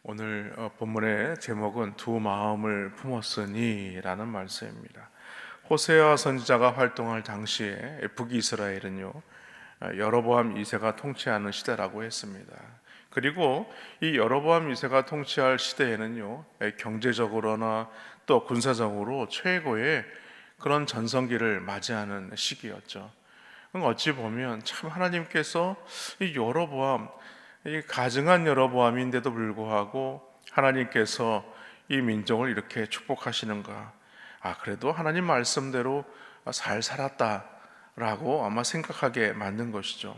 오늘 본문의 제목은 두 마음을 품었으니 라는 말씀입니다. 호세아 선지자가 활동할 당시에 북이스라엘은요, 여로보암 2세가 통치하는 시대라고 했습니다. 그리고 이 여로보암 2세가 통치할 시대에는요, 경제적으로나 또 군사적으로 최고의 그런 전성기를 맞이하는 시기였죠. 어찌 보면 참 하나님께서 이 여로보암, 이 가증한 여로보암인데도 불구하고 하나님께서 이 민족을 이렇게 축복하시는가? 그래도 하나님 말씀대로 잘 살았다라고 아마 생각하게 만든 것이죠.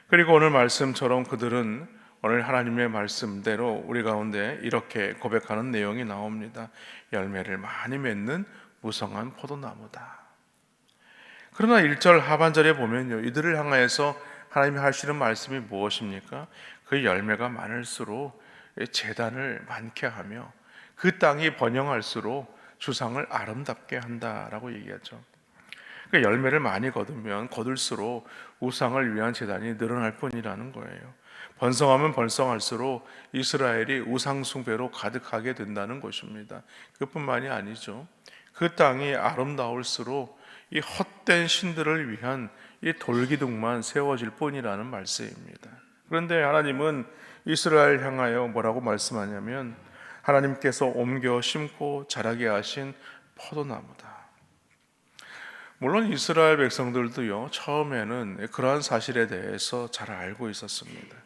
그리고 오늘 말씀처럼 그들은 오늘 하나님의 말씀대로 우리 가운데 이렇게 고백하는 내용이 나옵니다. 열매를 많이 맺는 무성한 포도나무다. 그러나 1절 하반절에 보면요, 이들을 향하여서 하나님이 하시는 말씀이 무엇입니까? 그 열매가 많을수록 재단을 많게 하며 그 땅이 번영할수록 주상을 아름답게 한다라고 얘기하죠. 그러니까 열매를 많이 거두면 거둘수록 우상을 위한 재단이 늘어날 뿐이라는 거예요. 번성하면 번성할수록 이스라엘이 우상 숭배로 가득하게 된다는 것입니다. 그뿐만이 아니죠. 그 땅이 아름다울수록 이 헛된 신들을 위한 이 돌기둥만 세워질 뿐이라는 말씀입니다. 그런데 하나님은 이스라엘 향하여 뭐라고 말씀하냐면 하나님께서 옮겨 심고 자라게 하신 포도나무다. 물론 이스라엘 백성들도요, 처음에는 그러한 사실에 대해서 잘 알고 있었습니다.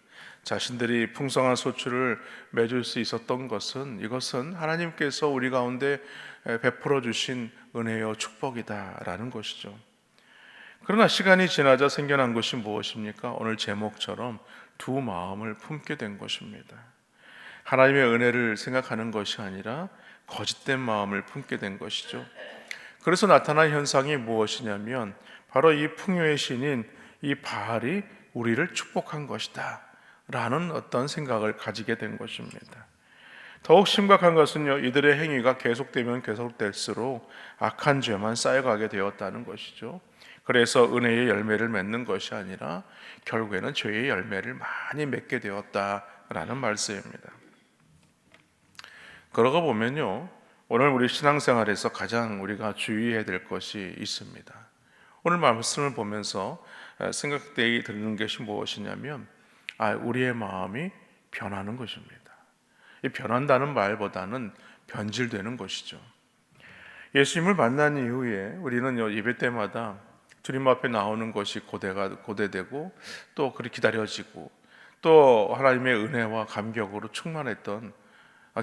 자신들이 풍성한 소출을 맺을 수 있었던 것은 이것은 하나님께서 우리 가운데 베풀어 주신 은혜요 축복이다라는 것이죠. 그러나 시간이 지나자 생겨난 것이 무엇입니까? 오늘 제목처럼 두 마음을 품게 된 것입니다. 하나님의 은혜를 생각하는 것이 아니라 거짓된 마음을 품게 된 것이죠. 그래서 나타난 현상이 무엇이냐면 바로 이 풍요의 신인 이 바알이 우리를 축복한 것이다 라는 어떤 생각을 가지게 된 것입니다. 더욱 심각한 것은요, 이들의 행위가 계속되면 계속될수록 악한 죄만 쌓여가게 되었다는 것이죠. 그래서 은혜의 열매를 맺는 것이 아니라 결국에는 죄의 열매를 많이 맺게 되었다라는 말씀입니다. 그러고 보면요, 오늘 우리 신앙생활에서 가장 우리가 주의해야 될 것이 있습니다. 오늘 말씀을 보면서 생각되게 드는 것이 무엇이냐면 우리의 마음이 변하는 것입니다. 이 변한다는 말보다는 변질되는 것이죠. 예수님을 만난 이후에 우리는 예배 때마다 주님 앞에 나오는 것이 고대되고 또 그렇게 기다려지고 또 하나님의 은혜와 감격으로 충만했던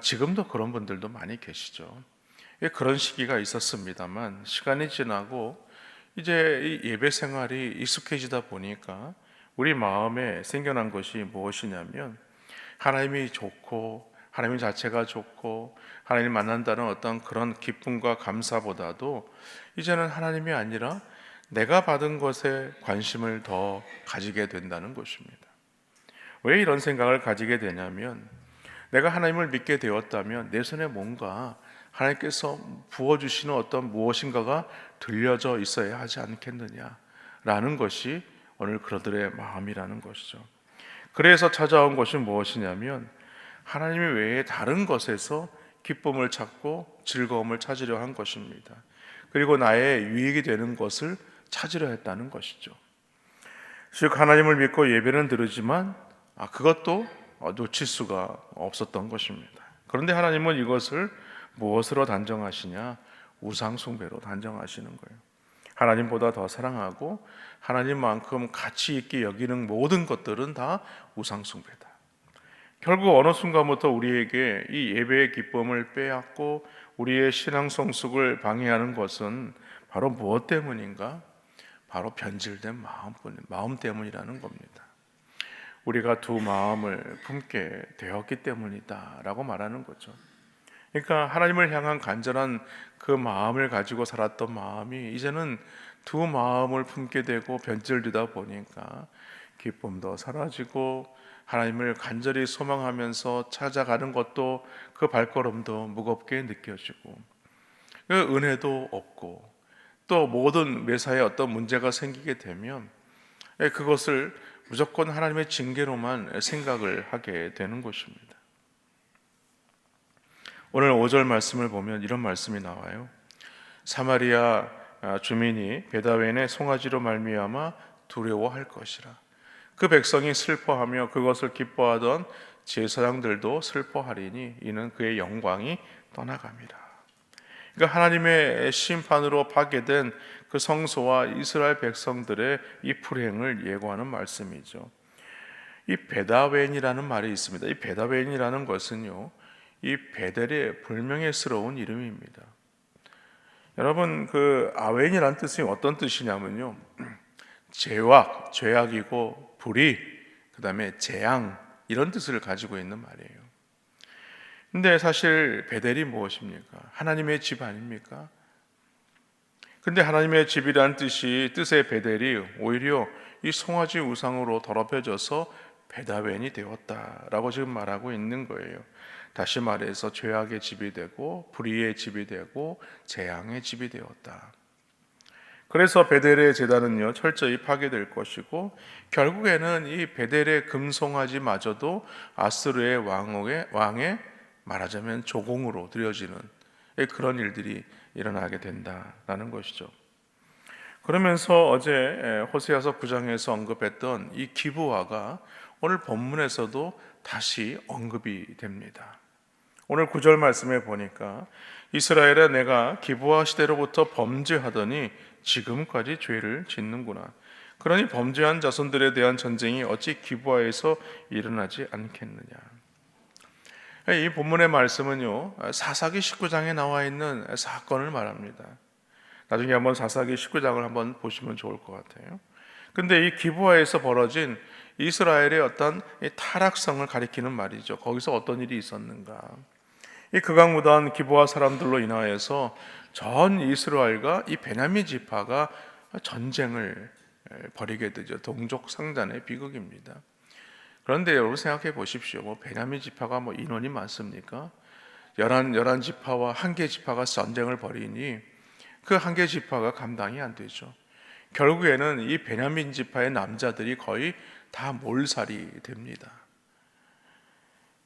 지금도 그런 분들도 많이 계시죠. 그런 시기가 있었습니다만 시간이 지나고 이제 이 예배 생활이 익숙해지다 보니까 우리 마음에 생겨난 것이 무엇이냐면 하나님이 좋고 하나님 자체가 좋고 하나님 만난다는 어떤 그런 기쁨과 감사보다도 이제는 하나님이 아니라 내가 받은 것에 관심을 더 가지게 된다는 것입니다. 왜 이런 생각을 가지게 되냐면 내가 하나님을 믿게 되었다면 내 손에 뭔가 하나님께서 부어주시는 어떤 무엇인가가 들려져 있어야 하지 않겠느냐라는 것이 오늘 그들의 마음이라는 것이죠. 그래서 찾아온 것이 무엇이냐면 하나님 외에 다른 것에서 기쁨을 찾고 즐거움을 찾으려 한 것입니다. 그리고 나의 유익이 되는 것을 찾으려 했다는 것이죠. 즉 하나님을 믿고 예배는 드리지만 그것도 놓칠 수가 없었던 것입니다. 그런데 하나님은 이것을 무엇으로 단정하시냐? 우상 숭배로 단정하시는 거예요. 하나님보다 더 사랑하고 하나님만큼 가치 있게 여기는 모든 것들은 다 우상 숭배다. 결국 어느 순간부터 우리에게 이 예배의 기쁨을 빼앗고 우리의 신앙 성숙을 방해하는 것은 바로 무엇 때문인가? 바로 변질된 마음 때문이라는 겁니다. 우리가 두 마음을 품게 되었기 때문이다라고 말하는 거죠. 그러니까 하나님을 향한 간절한 그 마음을 가지고 살았던 마음이 이제는 두 마음을 품게 되고 변질되다 보니까 기쁨도 사라지고 하나님을 간절히 소망하면서 찾아가는 것도 그 발걸음도 무겁게 느껴지고 그 은혜도 없고 또 모든 매사에 어떤 문제가 생기게 되면 그것을 무조건 하나님의 징계로만 생각을 하게 되는 것입니다. 오늘 5절 말씀을 보면 이런 말씀이 나와요. 사마리아 주민이 베다웬의 송아지로 말미암아 두려워할 것이라. 그 백성이 슬퍼하며 그것을 기뻐하던 제사장들도 슬퍼하리니 이는 그의 영광이 떠나갑니다. 그러니까 하나님의 심판으로 파괴된 그 성소와 이스라엘 백성들의 이 불행을 예고하는 말씀이죠. 이 베다웬이라는 말이 있습니다. 이 베다웬이라는 것은요, 이 베델의 불명예스러운 이름입니다. 여러분, 그 아웬이라는 뜻이 어떤 뜻이냐면요, 죄악이고 불의, 그 다음에 재앙, 이런 뜻을 가지고 있는 말이에요. 근데 사실 베델이 무엇입니까? 하나님의 집 아닙니까? 근데 하나님의 집이란 뜻의 베델이 오히려 이 송아지 우상으로 더럽혀져서 베다웬이 되었다라고 지금 말하고 있는 거예요. 다시 말해서 죄악의 집이 되고 불의의 집이 되고 재앙의 집이 되었다. 그래서 베델의 제단은요 철저히 파괴될 것이고, 결국에는 이 베델의 금송아지마저도 아수르의 왕의 말하자면 조공으로 드려지는 그런 일들이 일어나게 된다라는 것이죠. 그러면서 어제 호세아서 9장에서 언급했던 이 기브와가 오늘 본문에서도 다시 언급이 됩니다. 오늘 9절 말씀에 보니까 이스라엘아 내가 기브와 시대로부터 범죄하더니 지금까지 죄를 짓는구나. 그러니 범죄한 자손들에 대한 전쟁이 어찌 기브와에서 일어나지 않겠느냐. 이 본문의 말씀은요 사사기 19장에 나와 있는 사건을 말합니다. 나중에 한번 사사기 19장을 한번 보시면 좋을 것 같아요. 근데 이 기브와에서 벌어진 이스라엘의 어떤 타락성을 가리키는 말이죠. 거기서 어떤 일이 있었는가? 이 극악무도한 기브와 사람들로 인하여서 전 이스라엘과 이 베냐민 지파가 전쟁을 벌이게 되죠. 동족 상잔의 비극입니다. 그런데 여러분 생각해 보십시오. 베냐민 지파가 인원이 많습니까? 11 지파와 한 개 지파가 전쟁을 벌이니 그 한 개 지파가 감당이 안 되죠. 결국에는 이 베냐민 지파의 남자들이 거의 다 몰살이 됩니다.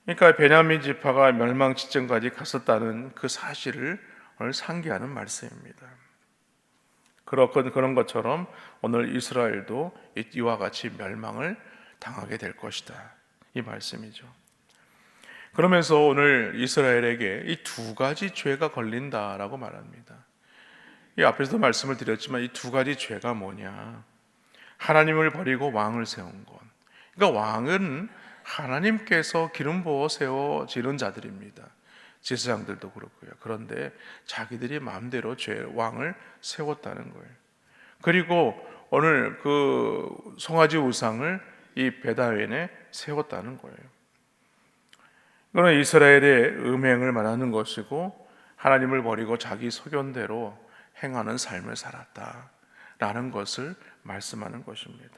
그러니까 베냐민 지파가 멸망 직전까지 갔었다는 그 사실을 오늘 상기하는 말씀입니다. 그런 것처럼 오늘 이스라엘도 이와 같이 멸망을 당하게 될 것이다. 이 말씀이죠. 그러면서 오늘 이스라엘에게 이 두 가지 죄가 걸린다라고 말합니다. 이 앞에서도 말씀을 드렸지만 이 두 가지 죄가 뭐냐? 하나님을 버리고 왕을 세운 것. 그러니까 왕은 하나님께서 기름 부어 세워지는 자들입니다. 제사장들도 그렇고요. 그런데 자기들이 마음대로 왕을 세웠다는 거예요. 그리고 오늘 그 송아지 우상을 이 베다웬에 세웠다는 거예요. 이거는 이스라엘의 음행을 말하는 것이고, 하나님을 버리고 자기 소견대로 행하는 삶을 살았다라는 것을 말씀하는 것입니다.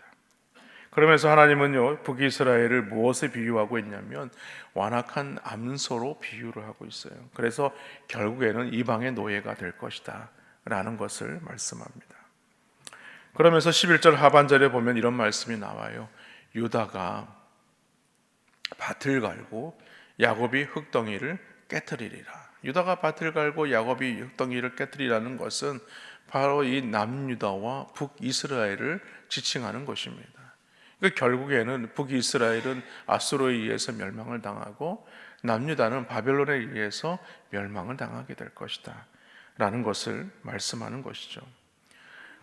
그러면서 하나님은요 북이스라엘을 무엇에 비유하고 있냐면 완악한 암소로 비유를 하고 있어요. 그래서 결국에는 이방의 노예가 될 것이다 라는 것을 말씀합니다. 그러면서 11절 하반절에 보면 이런 말씀이 나와요. 유다가 밭을 갈고 야곱이 흙덩이를 깨트리리라. 유다가 밭을 갈고 야곱이 흙덩이를 깨트리라는 것은 바로 이 남유다와 북이스라엘을 지칭하는 것입니다. 그러니까 결국에는 북이스라엘은 아수르에 의해서 멸망을 당하고 남유다는 바벨론에 의해서 멸망을 당하게 될 것이다 라는 것을 말씀하는 것이죠.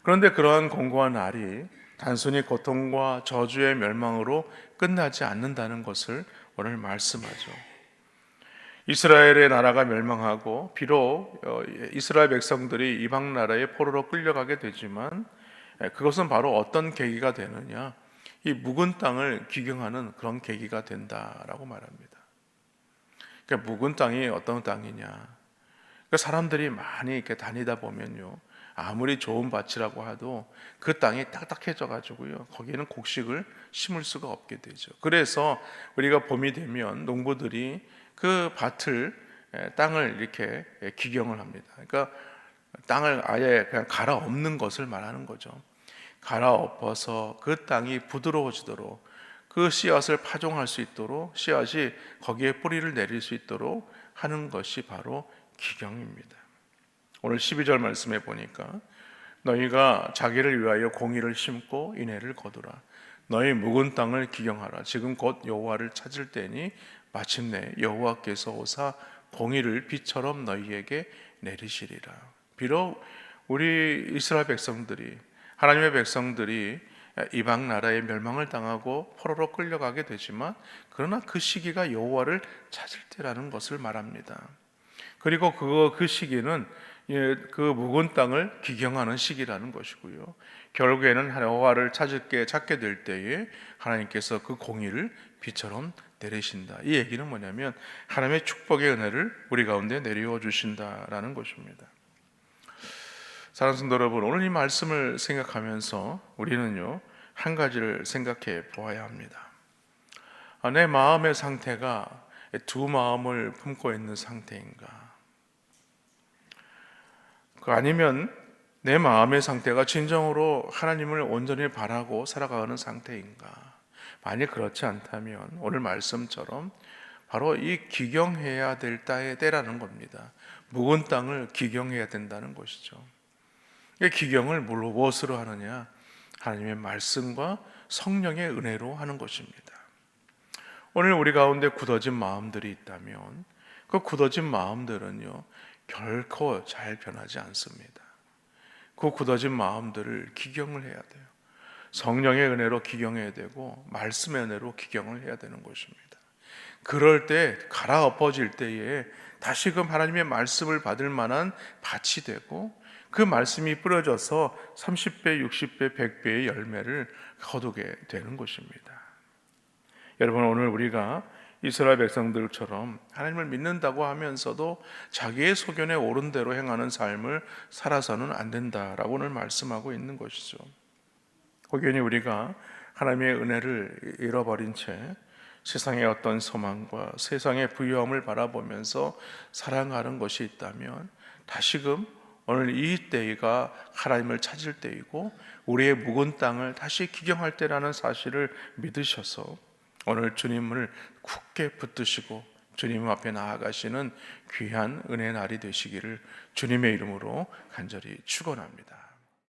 그런데 그러한 공고한 날이 단순히 고통과 저주의 멸망으로 끝나지 않는다는 것을 오늘 말씀하죠. 이스라엘의 나라가 멸망하고 비록 이스라엘 백성들이 이방 나라의 포로로 끌려가게 되지만 그것은 바로 어떤 계기가 되느냐? 이 묵은 땅을 기경하는 그런 계기가 된다라고 말합니다. 그러니까 묵은 땅이 어떤 땅이냐? 그러니까 사람들이 많이 이렇게 다니다 보면요, 아무리 좋은 밭이라고 해도 그 땅이 딱딱해져 가지고요, 거기에는 곡식을 심을 수가 없게 되죠. 그래서 우리가 봄이 되면 농부들이 그 땅을 이렇게 기경을 합니다. 그러니까 땅을 아예 그냥 갈아엎는 것을 말하는 거죠. 갈아엎어서 그 땅이 부드러워지도록, 그 씨앗을 파종할 수 있도록, 씨앗이 거기에 뿌리를 내릴 수 있도록 하는 것이 바로 기경입니다. 오늘 12절 말씀에 보니까 너희가 자기를 위하여 공의를 심고 인애를 거두라. 너희 묵은 땅을 기경하라. 지금 곧 여호와를 찾을 때니 마침내 여호와께서 오사 공의를 비처럼 너희에게 내리시리라. 비록 우리 이스라엘 백성들이, 하나님의 백성들이 이방 나라에 멸망을 당하고 포로로 끌려가게 되지만, 그러나 그 시기가 여호와를 찾을 때라는 것을 말합니다. 그리고 그 시기는 그 묵은 땅을 기경하는 시기라는 것이고요. 결국에는 여호와를 찾게 될 때에 하나님께서 그 공의를 비처럼 내리신다. 이 얘기는 뭐냐면 하나님의 축복의 은혜를 우리 가운데 내려 주신다라는 것입니다. 사랑하는 성도 여러분, 오늘 이 말씀을 생각하면서 우리는요, 한 가지를 생각해 보아야 합니다. 내 마음의 상태가 두 마음을 품고 있는 상태인가? 아니면 내 마음의 상태가 진정으로 하나님을 온전히 바라고 살아가는 상태인가? 만약 그렇지 않다면 오늘 말씀처럼 바로 이 기경해야 될 때라는 겁니다. 묵은 땅을 기경해야 된다는 것이죠. 이 기경을 무엇으로 하느냐? 하나님의 말씀과 성령의 은혜로 하는 것입니다. 오늘 우리 가운데 굳어진 마음들이 있다면 그 굳어진 마음들은요, 결코 잘 변하지 않습니다. 그 굳어진 마음들을 기경을 해야 돼요. 성령의 은혜로 기경해야 되고 말씀의 은혜로 기경을 해야 되는 것입니다. 그럴 때 갈아엎어질 때에 다시금 하나님의 말씀을 받을 만한 밭이 되고 그 말씀이 뿌려져서 30배, 60배, 100배의 열매를 거두게 되는 것입니다. 여러분, 오늘 우리가 이스라엘 백성들처럼 하나님을 믿는다고 하면서도 자기의 소견에 옳은 대로 행하는 삶을 살아서는 안 된다라고 오늘 말씀하고 있는 것이죠. 혹여니 우리가 하나님의 은혜를 잃어버린 채 세상의 어떤 소망과 세상의 부유함을 바라보면서 살아가는 것이 있다면 다시금 오늘 이 때가 하나님을 찾을 때이고 우리의 묵은 땅을 다시 기경할 때라는 사실을 믿으셔서 오늘 주님을 굳게 붙드시고 주님 앞에 나아가시는 귀한 은혜 날이 되시기를 주님의 이름으로 간절히 축원합니다.